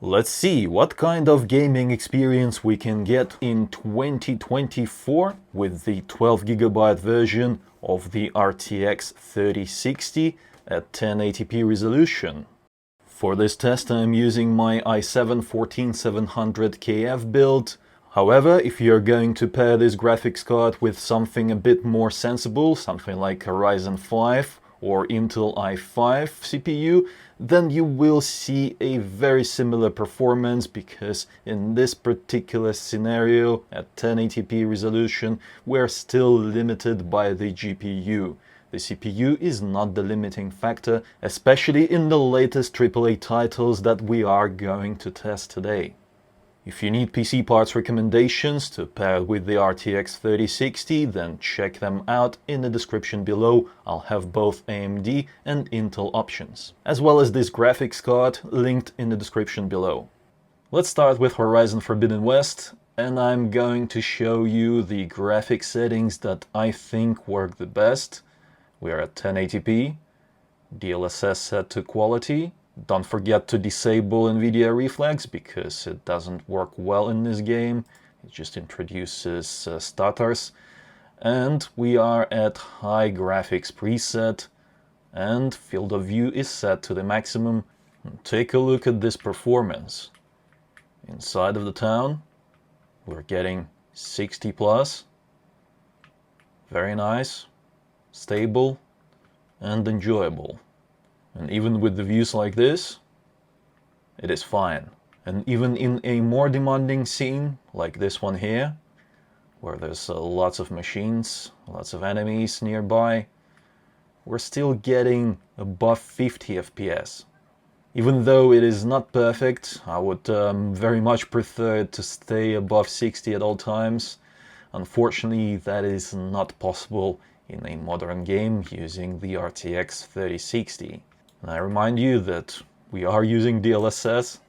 Let's see what kind of gaming experience we can get in 2024 with the 12GB version of the RTX 3060 at 1080p resolution. For this test I'm using my i7-14700KF build. However, if you're going to pair this graphics card with something a bit more sensible, something like a Ryzen 5 or Intel i5 CPU, then you will see a very similar performance, because in this particular scenario at 1080p resolution we're still limited by the GPU. The CPU is not the limiting factor, especially in the latest AAA titles that we are going to test today. If you need PC parts recommendations to pair with the RTX 3060, then check them out in the description below. I'll have both AMD and Intel options, as well as this graphics card linked in the description below. Let's start with Horizon Forbidden West, and I'm going to show you the graphics settings that I think work the best. We are at 1080p, DLSS set to quality. Don't forget to disable NVIDIA Reflex, because it doesn't work well in this game. It just introduces stutters. And we are at high graphics preset, and field of view is set to the maximum. And take a look at this performance. Inside of the town, we're getting 60 plus. Very nice, stable, and enjoyable. And even with the views like this, it is fine. And even in a more demanding scene, like this one here, where there's lots of machines, lots of enemies nearby, we're still getting above 50 FPS. Even though it is not perfect, I would very much prefer it to stay above 60 at all times. Unfortunately, that is not possible in a modern game using the RTX 3060. And I remind you that we are using DLSS,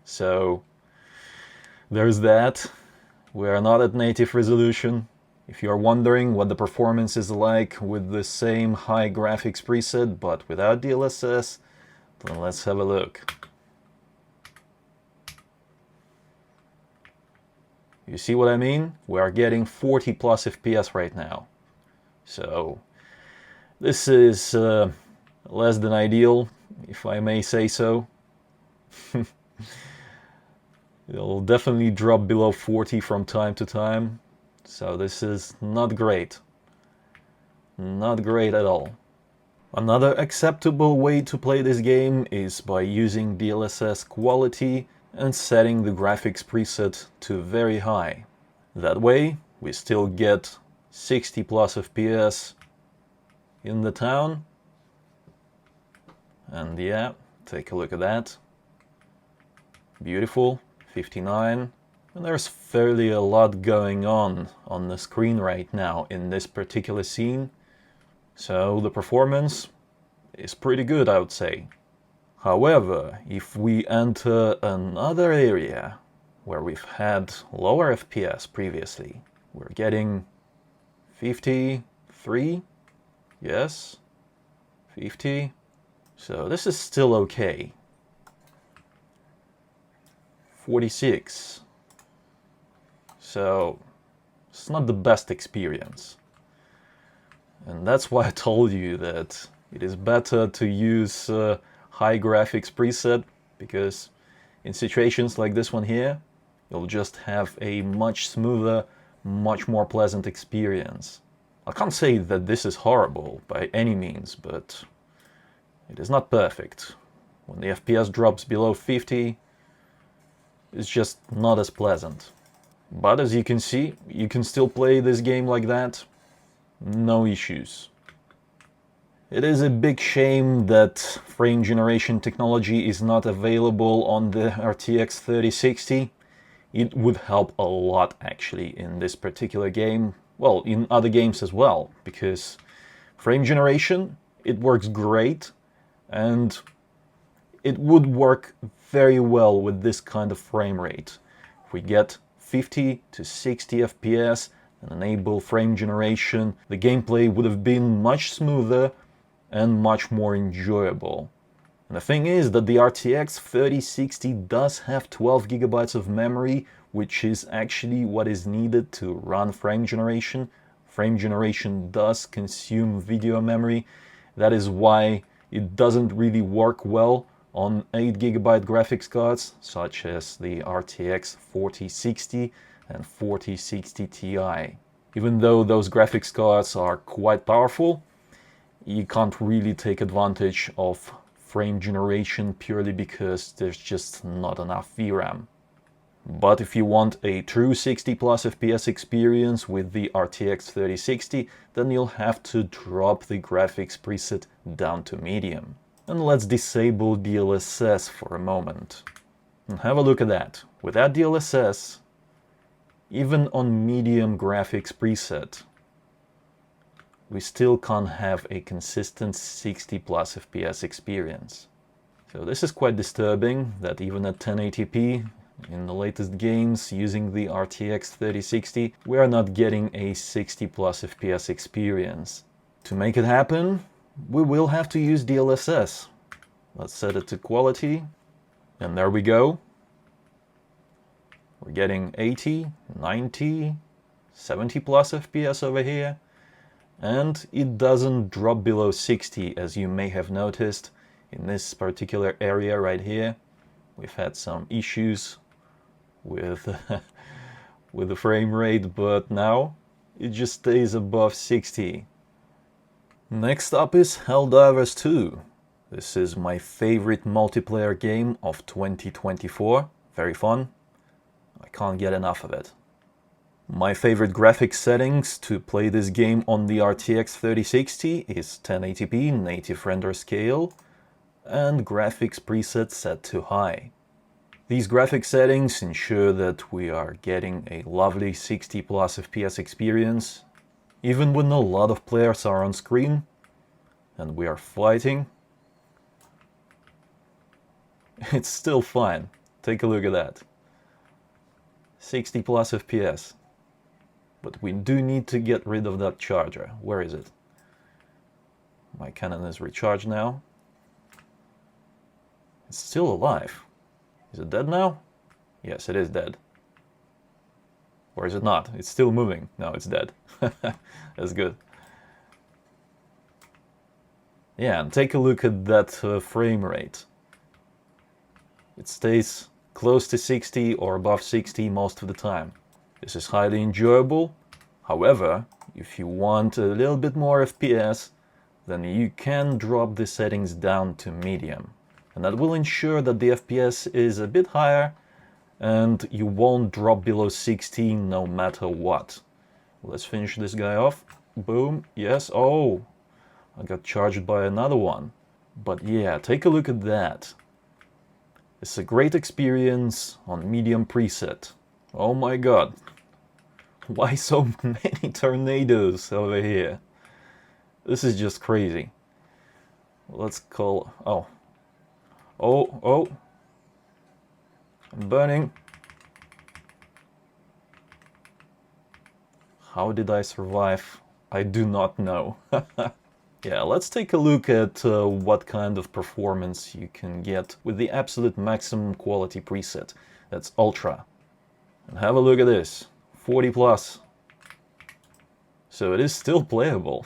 so there's that. We are not at native resolution. If you're wondering what the performance is like with the same high graphics preset but without DLSS, then let's have a look. You see what I mean? We are getting 40 plus FPS right now. So this is less than ideal, if I may say so. It'll definitely drop below 40 from time to time, so this is not great. Not great at all. Another acceptable way to play this game is by using DLSS quality and setting the graphics preset to very high. That way we still get 60 plus FPS in the town. And yeah, take a look at that. Beautiful, 59. And there's fairly a lot going on the screen right now in this particular scene. So the performance is pretty good, I would say. However, if we enter another area where we've had lower FPS previously, we're getting 53, yes, 50. So this is still okay. 46. So it's not the best experience. And that's why I told you that it is better to use high graphics preset, because in situations like this one here, you'll just have a much smoother, much more pleasant experience. I can't say that this is horrible by any means, but it is not perfect. When the FPS drops below 50, it's just not as pleasant. But as you can see, you can still play this game like that, no issues. It is a big shame that frame generation technology is not available on the RTX 3060. It would help a lot actually in this particular game, well, in other games as well, because frame generation, it works great. And it would work very well with this kind of frame rate. If we get 50 to 60 FPS and enable frame generation, the gameplay would have been much smoother and much more enjoyable. And the thing is that the RTX 3060 does have 12 gigabytes of memory, which is actually what is needed to run frame generation. Frame generation does consume video memory. That is why it doesn't really work well on 8 gigabyte graphics cards, such as the RTX 4060 and 4060 Ti. Even though those graphics cards are quite powerful, you can't really take advantage of frame generation purely because there's just not enough VRAM. But if you want a true 60 plus FPS experience with the RTX 3060, then you'll have to drop the graphics preset down to medium. And let's disable DLSS for a moment. And have a look at that. Without DLSS, even on medium graphics preset, we still can't have a consistent 60 plus FPS experience. So this is quite disturbing that even at 1080p in the latest games using the RTX 3060, we are not getting a 60 plus FPS experience. To make it happen, we will have to use DLSS. Let's set it to quality, and there we go. We're getting 80, 90, 70 plus FPS over here. And it doesn't drop below 60, as you may have noticed in this particular area right here. We've had some issues with, with the frame rate, but now it just stays above 60. Next up is HELLDIVERS 2. This is my favorite multiplayer game of 2024. Very fun. I can't get enough of it. My favorite graphics settings to play this game on the RTX 3060 is 1080p native render scale and graphics preset set to high. These graphics settings ensure that we are getting a lovely 60 plus FPS experience, even when a lot of players are on screen and we are fighting. It's still fine. Take a look at that. 60 plus FPS. But we do need to get rid of that charger. Where is it? My cannon is recharged now. It's still alive. Is it dead now? Yes, it is dead. Or is it not? It's still moving. No, it's dead. That's good. Yeah, and take a look at that frame rate. It stays close to 60 or above 60 most of the time. This is highly enjoyable. However, if you want a little bit more FPS, then you can drop the settings down to medium. And that will ensure that the FPS is a bit higher and you won't drop below 60 no matter what. Let's finish this guy off. Boom. Yes. Oh, I got charged by another one. But yeah, take a look at that. It's a great experience on medium preset. Oh my god. Why so many tornadoes over here? This is just crazy. Let's call... Oh. I'm burning. How did I survive? I do not know. Yeah, let's take a look at what kind of performance you can get with the absolute maximum quality preset. That's Ultra. And have a look at this. 40 plus. So it is still playable.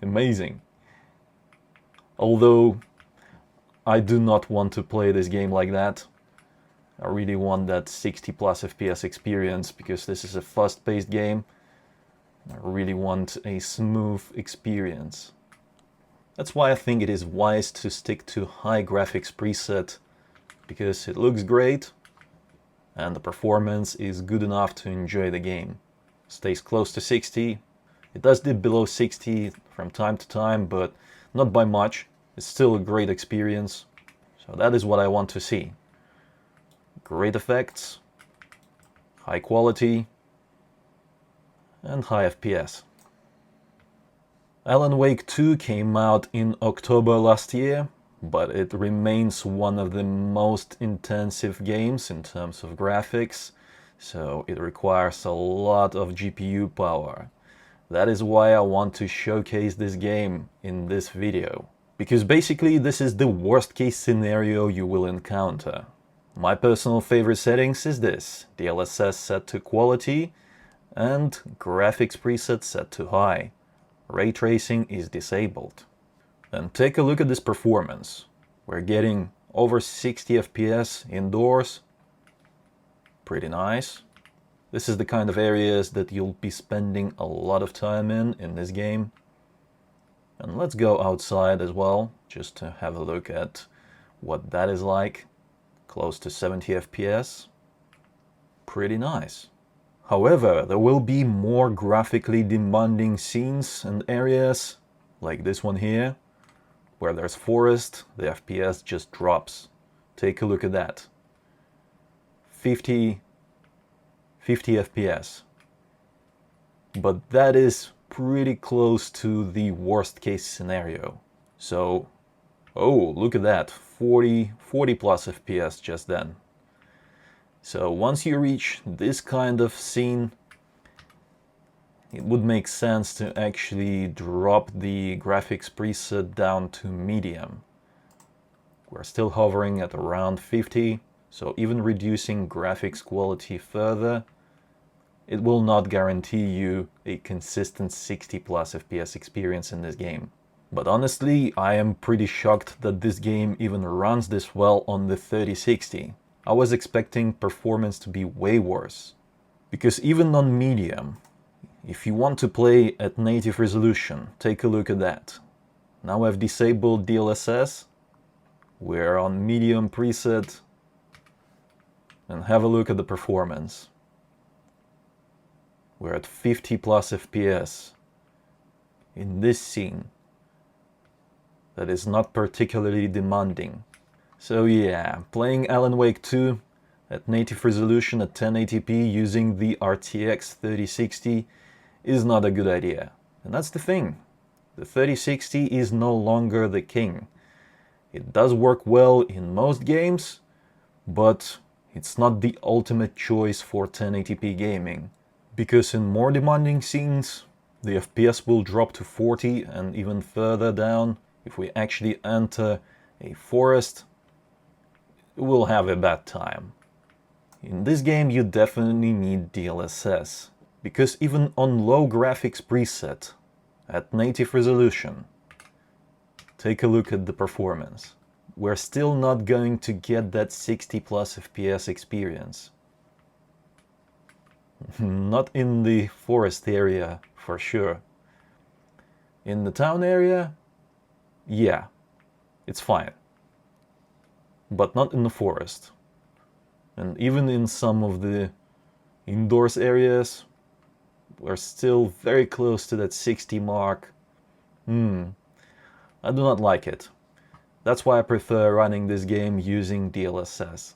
Amazing. Although I do not want to play this game like that. I really want that 60 plus FPS experience because this is a fast-paced game. I really want a smooth experience. That's why I think it is wise to stick to high graphics preset, because it looks great and the performance is good enough to enjoy the game. Stays close to 60. It does dip below 60 from time to time, but not by much. It's still a great experience. So that is what I want to see. Great effects, high quality, and high FPS. Alan Wake 2 came out in October last year, but it remains one of the most intensive games in terms of graphics, so it requires a lot of GPU power. That is why I want to showcase this game in this video. Because basically this is the worst case scenario you will encounter. My personal favorite settings is this: DLSS set to quality and graphics preset set to high. Ray tracing is disabled. And take a look at this performance. We're getting over 60 FPS indoors. Pretty nice. This is the kind of areas that you'll be spending a lot of time in this game. And let's go outside as well, just to have a look at what that is like. Close to 70 FPS. Pretty nice. However, there will be more graphically demanding scenes and areas, like this one here, where there's forest, the FPS just drops. Take a look at that. 50 FPS. But that is pretty close to the worst case scenario. So, oh, look at that, 40 plus FPS just then. So once you reach this kind of scene, it would make sense to actually drop the graphics preset down to medium. We're still hovering at around 50, so even reducing graphics quality further, it will not guarantee you a consistent 60 plus FPS experience in this game. But honestly, I am pretty shocked that this game even runs this well on the 3060. I was expecting performance to be way worse. Because even on medium, if you want to play at native resolution, take a look at that. Now I've disabled DLSS, we're on medium preset, and have a look at the performance. We're at 50 plus FPS in this scene that is not particularly demanding. So yeah, playing Alan Wake 2 at native resolution at 1080p using the RTX 3060 is not a good idea. And that's the thing. The 3060 is no longer the king. It does work well in most games, but it's not the ultimate choice for 1080p gaming. Because in more demanding scenes, the FPS will drop to 40 and even further down. If we actually enter a forest, we'll have a bad time. In this game you definitely need DLSS, because even on low graphics preset, at native resolution, take a look at the performance. We're still not going to get that 60 plus FPS experience. Not in the forest area, for sure. In the town area, yeah, it's fine. But not in the forest. And even in some of the indoors areas, we're still very close to that 60 mark. I do not like it. That's why I prefer running this game using DLSS.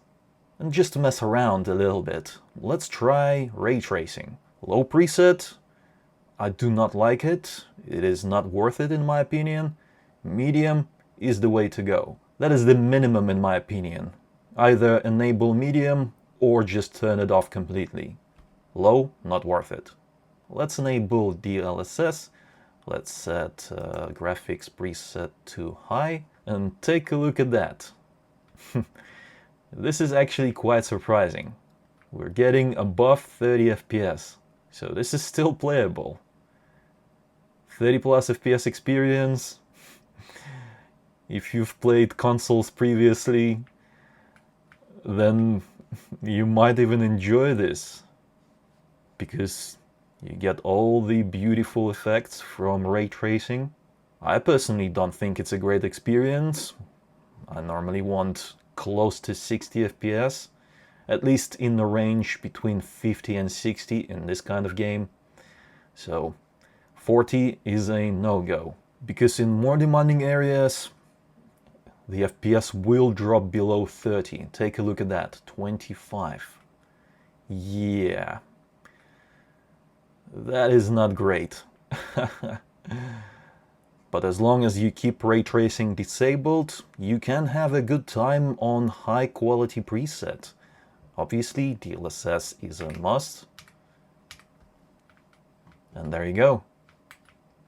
And just to mess around a little bit, let's try ray tracing. Low preset, I do not like it. It is not worth it in my opinion. Medium is the way to go. That is the minimum in my opinion. Either enable medium or just turn it off completely. Low, not worth it. Let's enable DLSS. Let's set graphics preset to high and take a look at that. This is actually quite surprising. We're getting above 30 FPS, so this is still playable. 30 plus FPS experience. If you've played consoles previously, then you might even enjoy this, because you get all the beautiful effects from ray tracing. I personally don't think it's a great experience. I normally want close to 60 FPS, at least in the range between 50 and 60 in this kind of game. So 40 is a no-go, because in more demanding areas the FPS will drop below 30. Take a look at that, 25. Yeah, that is not great. But as long as you keep ray tracing disabled, you can have a good time on high quality preset. Obviously, DLSS is a must. And there you go.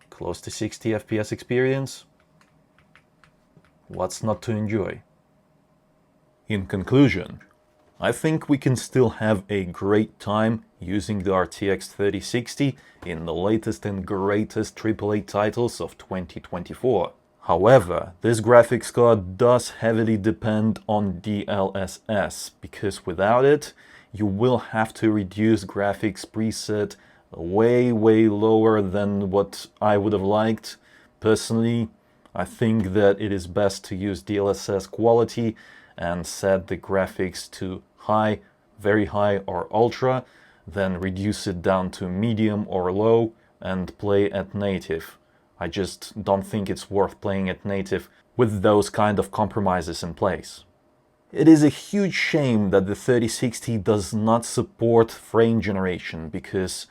Close to 60 FPS experience. what's not to enjoy? In conclusion, I think we can still have a great time using the RTX 3060 in the latest and greatest AAA titles of 2024. However, this graphics card does heavily depend on DLSS, because without it, you will have to reduce graphics preset way lower than what I would have liked. Personally, I think that it is best to use DLSS quality and set the graphics to high, very high or ultra, then reduce it down to medium or low and play at native. I just don't think it's worth playing at native with those kind of compromises in place. It is a huge shame that the 3060 does not support frame generation, because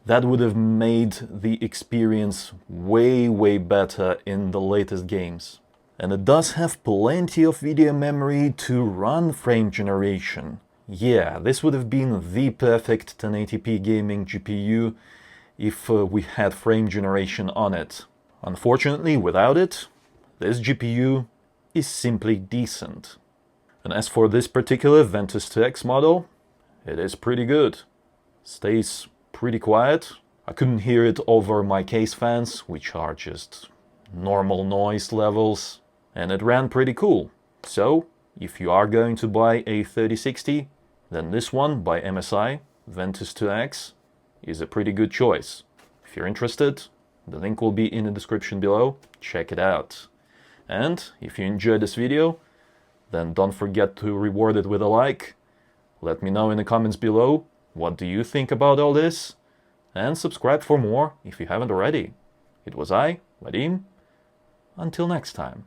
that would have made the experience way better in the latest games. And it does have plenty of video memory to run frame generation. Yeah, this would have been the perfect 1080p gaming GPU if we had frame generation on it. Unfortunately, without it, this GPU is simply decent. And as for this particular Ventus 2X model, it is pretty good. Stays pretty quiet. I couldn't hear it over my case fans, which are just normal noise levels, and it ran pretty cool. So, if you are going to buy a 3060, then this one by MSI, Ventus 2X, is a pretty good choice. If you're interested, the link will be in the description below. Check it out. And if you enjoyed this video, then don't forget to reward it with a like. Let me know in the comments below, what do you think about all this? And subscribe for more if you haven't already. It was I, Vadim. Until next time.